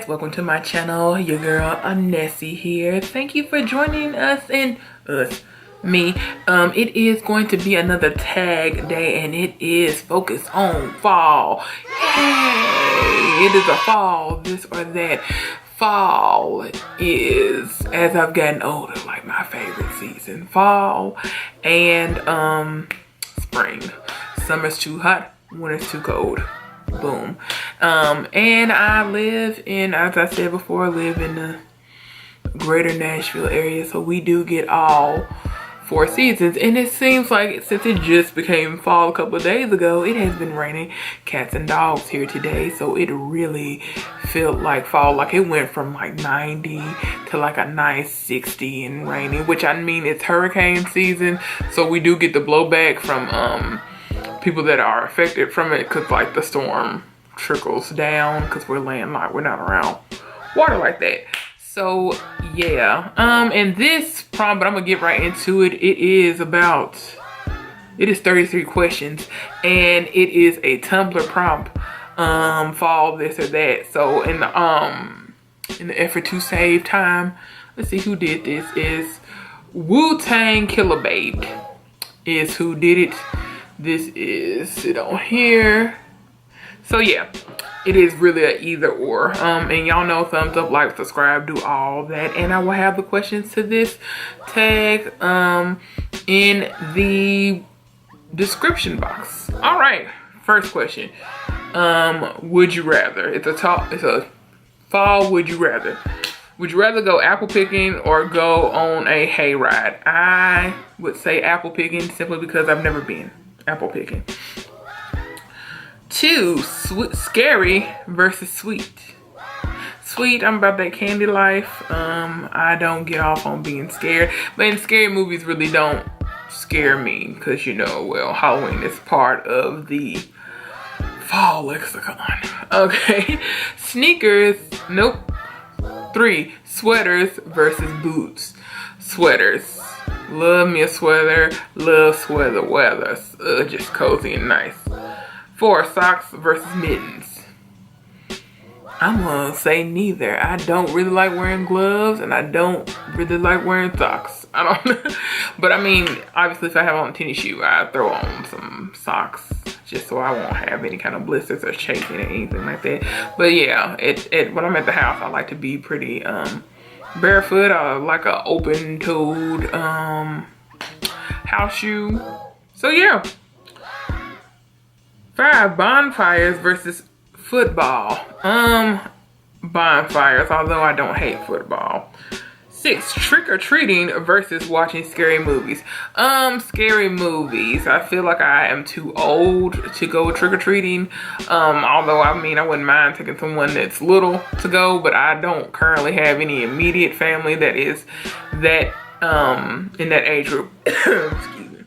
guys, welcome to my channel. Your girl Nessie here. Thank you for joining us and me. It is going to be another tag day and it is focused on fall. Hey, it is a fall, this or that. Fall is, as I've gotten older, like my favorite season. Fall and spring. Summer's too hot, winter's too cold. Boom. And I live in, as I said before, live in the greater Nashville area, so we do get all 4 seasons. And it seems like since it just became fall a couple of days ago, it has been raining cats and dogs here today, so it really felt like fall. Like it went from like 90 to like a nice 60 and raining, which I mean it's hurricane season, so we do get the blowback from people that are affected from it, because like the storm trickles down because we're landlocked, we're not around water like that. So yeah, and this prompt, but I'm gonna get right into it. It is 33 questions and it is a Tumblr prompt, fall this or that. So in the effort to save time, let's see who did this. Is Wu-Tang Killer Babed is who did it. This is it on here. So yeah, it is really a either or. And y'all know, thumbs up, like, subscribe, do all that. And I will have the questions to this tag in the description box. All right, first question. Would you rather? It's a fall would you rather. Would you rather go apple picking or go on a hayride? I would say apple picking simply because I've never been apple picking. 2, scary versus sweet. Sweet, I'm about that candy life. I don't get off on being scared, but in scary movies really don't scare me because, you know, well, Halloween is part of the fall lexicon. Okay, sneakers, nope. 3, sweaters versus boots. Sweaters. Love me a sweater, love sweater weather. Just cozy and nice. 4, socks versus mittens. I'm gonna say neither. I don't really like wearing gloves and I don't really like wearing socks. I don't but I mean, obviously if I have on a tennis shoe, I throw on some socks just so I won't have any kind of blisters or chafing or anything like that. But yeah, when I'm at the house, I like to be pretty barefoot, or like a open-toed house shoe. So yeah. 5, bonfires versus football. Bonfires, although I don't hate football. 6, trick-or-treating versus watching scary movies. Scary movies. I feel like I am too old to go trick-or-treating. Although, I mean, I wouldn't mind taking someone that's little to go, but I don't currently have any immediate family that is that, in that age group. Excuse me.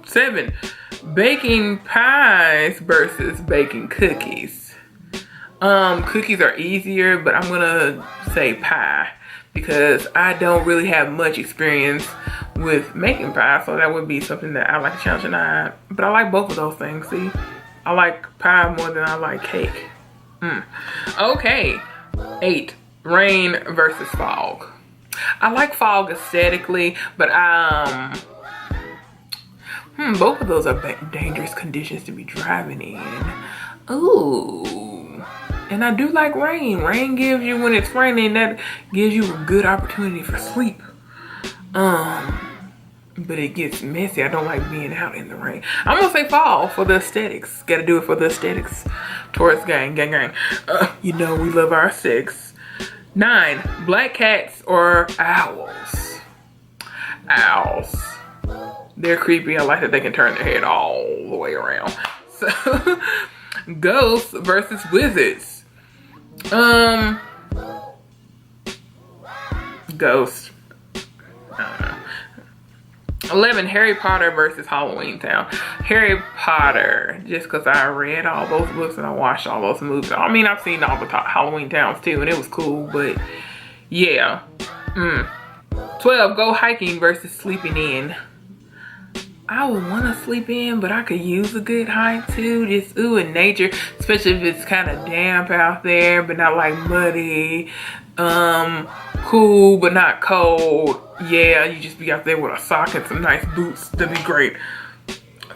7, baking pies versus baking cookies. Cookies are easier, but I'm gonna say pie because I don't really have much experience with making pie, so that would be something that I like to challenge. And but I like both of those things. See, I like pie more than I like cake. Okay, 8, rain versus fog. I like fog aesthetically, but both of those are dangerous conditions to be driving in. Ooh. And I do like rain. Rain gives you, when it's raining, that gives you a good opportunity for sleep. But it gets messy. I don't like being out in the rain. I'm gonna say fall for the aesthetics. Gotta do it for the aesthetics. Taurus gang. You know we love our sex. 9, black cats or owls. Owls. They're creepy. I like that they can turn their head all the way around. So, ghosts versus wizards. Ghost. I don't know. 11, Harry Potter versus Halloweentown. Harry Potter, just because I read all those books and I watched all those movies. I mean, I've seen all the Halloweentowns too, and it was cool, but yeah. 12, go hiking versus sleeping in. I would want to sleep in, but I could use a good hike too. Just in nature, especially if it's kind of damp out there, but not like muddy. Cool, but not cold. Yeah, you just be out there with a sock and some nice boots. That'd be great.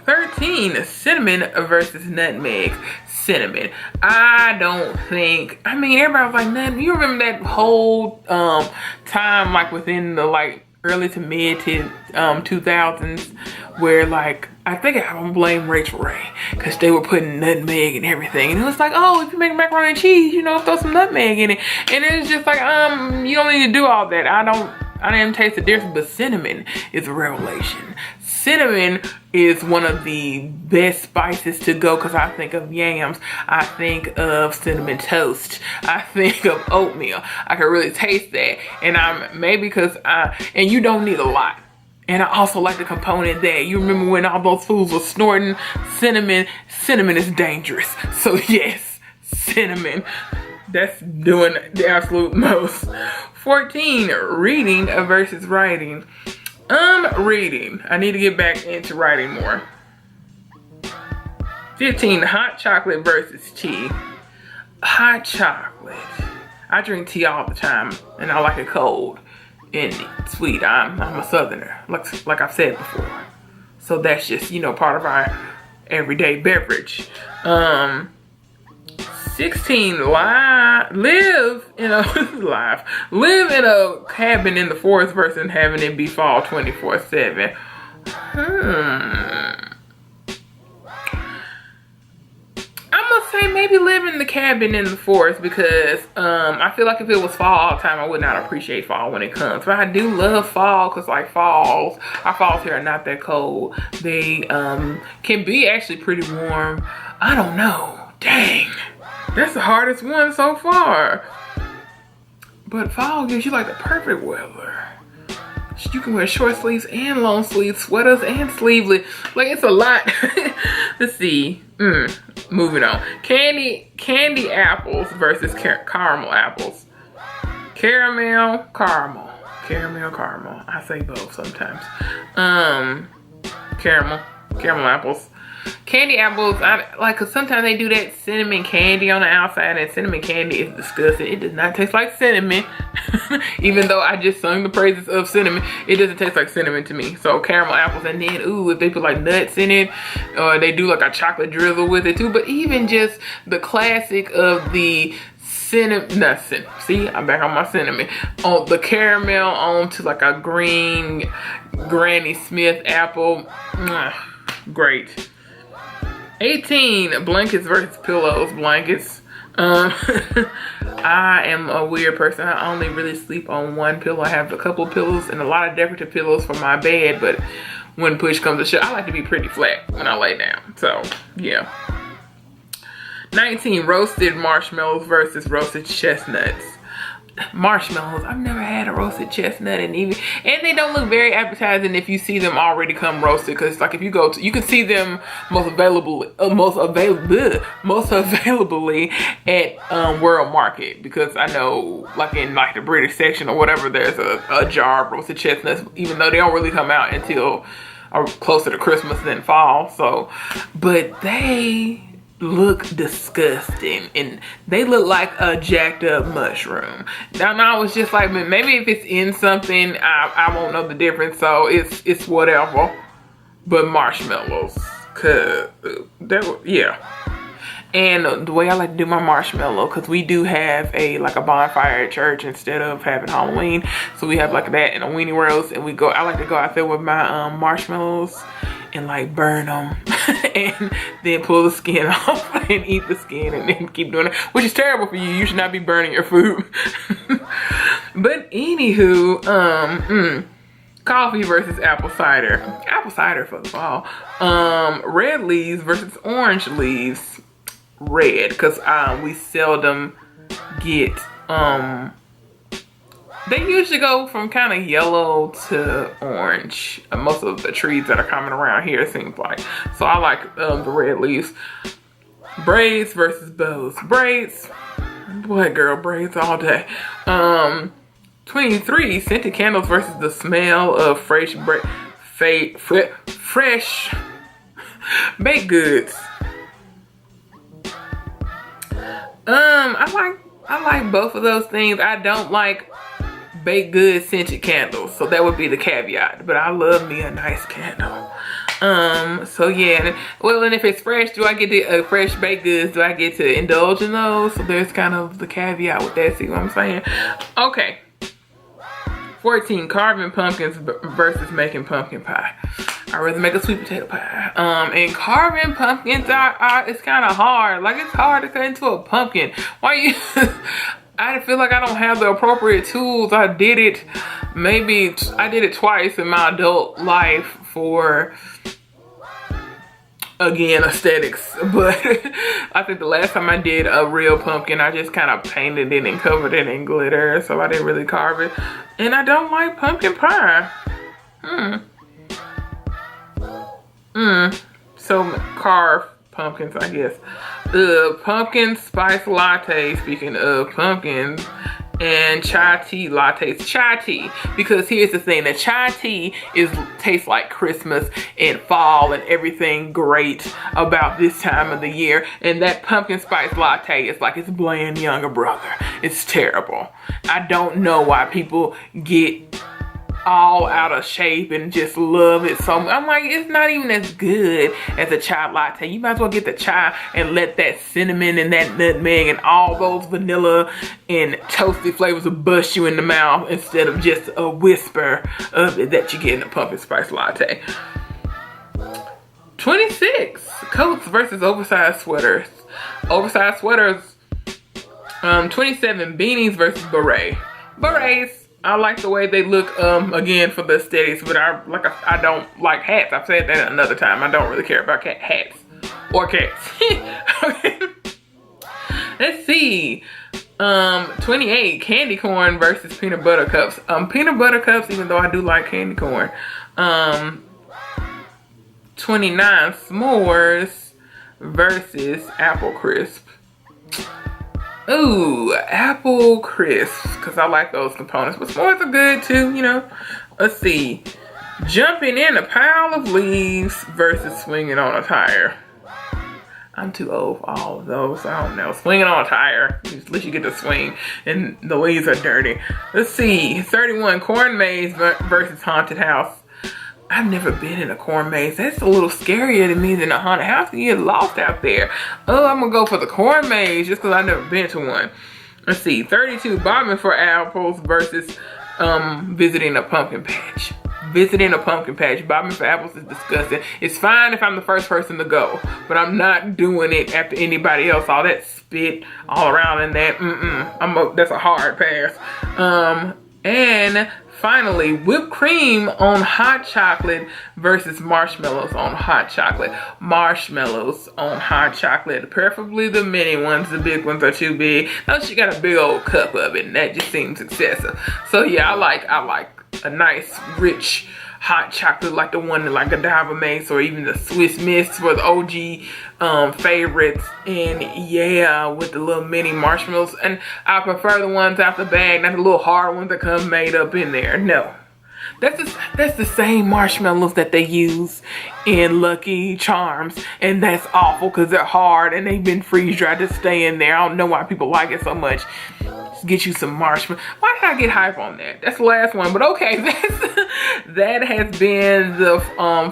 13, cinnamon versus nutmeg. Cinnamon. I don't think, I mean, everybody was like, nutmeg. You remember that whole time, like within the like early to mid 2000s, where like, I think I don't blame Rachel Ray, because they were putting nutmeg and everything, and it was like, oh, if you make macaroni and cheese, you know, throw some nutmeg in it, and it was just like, you don't need to do all that. I didn't taste the difference, but cinnamon is a revelation. Cinnamon is one of the best spices to go, because I think of yams, I think of cinnamon toast, I think of oatmeal. I can really taste that, and maybe because and you don't need a lot. And I also like the component that, you remember when all those fools were snorting cinnamon? Cinnamon is dangerous. So yes, cinnamon. That's doing the absolute most. 14, reading versus writing. Reading. I need to get back into writing more. 15, hot chocolate versus tea. Hot chocolate. I drink tea all the time, and I like it cold and sweet. I'm a southerner, like I've said before. So that's just, you know, part of our everyday beverage. 16, live in a cabin in the forest versus having it be fall 24/7. I'm gonna say maybe live in the cabin in the forest, because I feel like if it was fall all the time, I would not appreciate fall when it comes. But I do love fall, because like our falls here are not that cold. They can be actually pretty warm. I don't know. Dang. That's the hardest one so far. But fall gives you like the perfect weather. You can wear short sleeves and long sleeves, sweaters and sleeveless. Like, it's a lot. Let's see. Moving on. Candy apples versus caramel apples. Caramel, caramel. I say both sometimes. Caramel apples. Candy apples, cause sometimes they do that cinnamon candy on the outside, and cinnamon candy is disgusting. It does not taste like cinnamon. Even though I just sung the praises of cinnamon, it doesn't taste like cinnamon to me. So caramel apples, and then if they put like nuts in it, or they do like a chocolate drizzle with it too. But even just the classic of the cinnamon, see, I'm back on my cinnamon. On the caramel onto like a green Granny Smith apple, great. 18, blankets versus pillows. Blankets. I am a weird person. I only really sleep on one pillow. I have a couple of pillows and a lot of decorative pillows for my bed, but when push comes to shove, I like to be pretty flat when I lay down. So, yeah. 19, roasted marshmallows versus roasted chestnuts. Marshmallows, I've never had a roasted chestnut, and they don't look very appetizing if you see them already come roasted, because like if you go to, you can see them most availably at World Market, because I know like in like the British section or whatever, there's a jar of roasted chestnuts, even though they don't really come out until closer to Christmas than fall. So, but they look disgusting, and they look like a jacked up mushroom. Now I was just like, maybe if it's in something, I won't know the difference, so it's whatever. But marshmallows, yeah. And the way I like to do my marshmallow, because we do have a bonfire at church instead of having Halloween, so we have like that and a weenie roast, and I like to go out there with my marshmallows and like burn them and then pull the skin off and eat the skin, and then keep doing it, which is terrible for you. You should not be burning your food. But anywho, coffee versus apple cider. Apple cider for the fall. Red leaves versus orange leaves. Red, because we seldom get they usually go from kind of yellow to orange. Most of the trees that are coming around here, it seems like. So I like the red leaves. Braids versus bows. Braids, boy girl, braids all day. 23, scented candles versus the smell of fresh baked goods. I like both of those things. I don't like baked goods scented candles, so that would be the caveat. But I love me a nice candle. So yeah, well, and if it's fresh, do I get the fresh baked goods? Do I get to indulge in those? So there's kind of the caveat with that. See what I'm saying? Okay. 14, carving pumpkins versus making pumpkin pie. I'd rather make a sweet potato pie. And carving pumpkins it's kind of hard. Like, it's hard to cut into a pumpkin. Why you? I feel like I don't have the appropriate tools. I did it twice in my adult life for, again, aesthetics. But I think the last time I did a real pumpkin, I just kind of painted it and covered it in glitter, so I didn't really carve it. And I don't like pumpkin pie. So carve pumpkins, I guess. Pumpkin spice latte, speaking of pumpkins, and chai tea lattes. Chai tea, because here's the thing, that chai tea tastes like Christmas and fall and everything great about this time of the year. And that pumpkin spice latte is like its bland younger brother. It's terrible. I don't know why people get all out of shape and just love it so much. I'm like, it's not even as good as a chai latte. You might as well get the chai and let that cinnamon and that nutmeg and all those vanilla and toasty flavors bust you in the mouth instead of just a whisper of it that you get in a pumpkin spice latte. 26, coats versus oversized sweaters. Oversized sweaters. 27, beanies versus beret. Berets, I like the way they look, again, for the aesthetics, but I don't like hats. I've said that another time. I don't really care about hats or cats. Okay. Let's see. 28, candy corn versus peanut butter cups. Peanut butter cups, even though I do like candy corn. 29, s'mores versus apple crisp. Ooh, apple crisps, because I like those components. But s'mores are good too, you know. Let's see. Jumping in a pile of leaves versus swinging on a tire. I'm too old for all of those. I don't know. Swinging on a tire. At least you get to swing. And the leaves are dirty. Let's see. 31, corn maze versus haunted house. I've never been in a corn maze. That's a little scarier to me than a haunted house. You get lost out there. Oh, I'm gonna go for the corn maze just because I've never been to one. Let's see, 32, bobbing for apples versus visiting a pumpkin patch. Visiting a pumpkin patch, bobbing for apples is disgusting. It's fine if I'm the first person to go, but I'm not doing it after anybody else. All that spit all around in that, that's a hard pass. And finally, whipped cream on hot chocolate versus marshmallows on hot chocolate. Marshmallows on hot chocolate, preferably the mini ones. The big ones are too big. Unless you got a big old cup of it, and that just seems excessive. So yeah, I like a nice, rich hot chocolate, like the one that like Godiva makes, or even the Swiss Miss for the OG favorites. And yeah, with the little mini marshmallows. And I prefer the ones out the bag, not the little hard ones that come made up in there. No, that's the same marshmallows that they use in Lucky Charms, and that's awful because they're hard and they've been freeze dried to stay in there. I don't know why people like it so much. Just get you some marshmallows. Why did I get hype on that? That's the last one, but okay, that has been the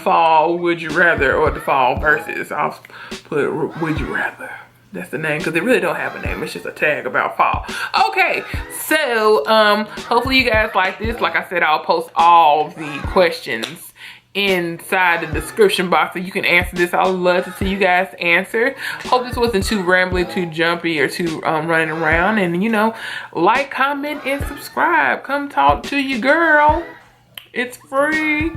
fall would you rather, or the fall versus. I'll put would you rather. That's the name, because they really don't have a name. It's just a tag about fall. Okay, so hopefully you guys like this. Like I said, I'll post all the questions inside the description box so you can answer this. I would love to see you guys answer. Hope this wasn't too rambly, too jumpy, or too running around. And you know, like, comment, and subscribe. Come talk to your girl. It's free.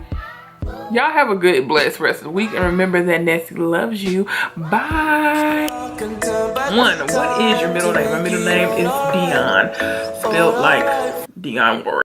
Y'all have a good, blessed rest of the week. And remember that Nessie loves you. Bye. What is your middle name? My middle name is Dion. Spelled like Dion Warwick.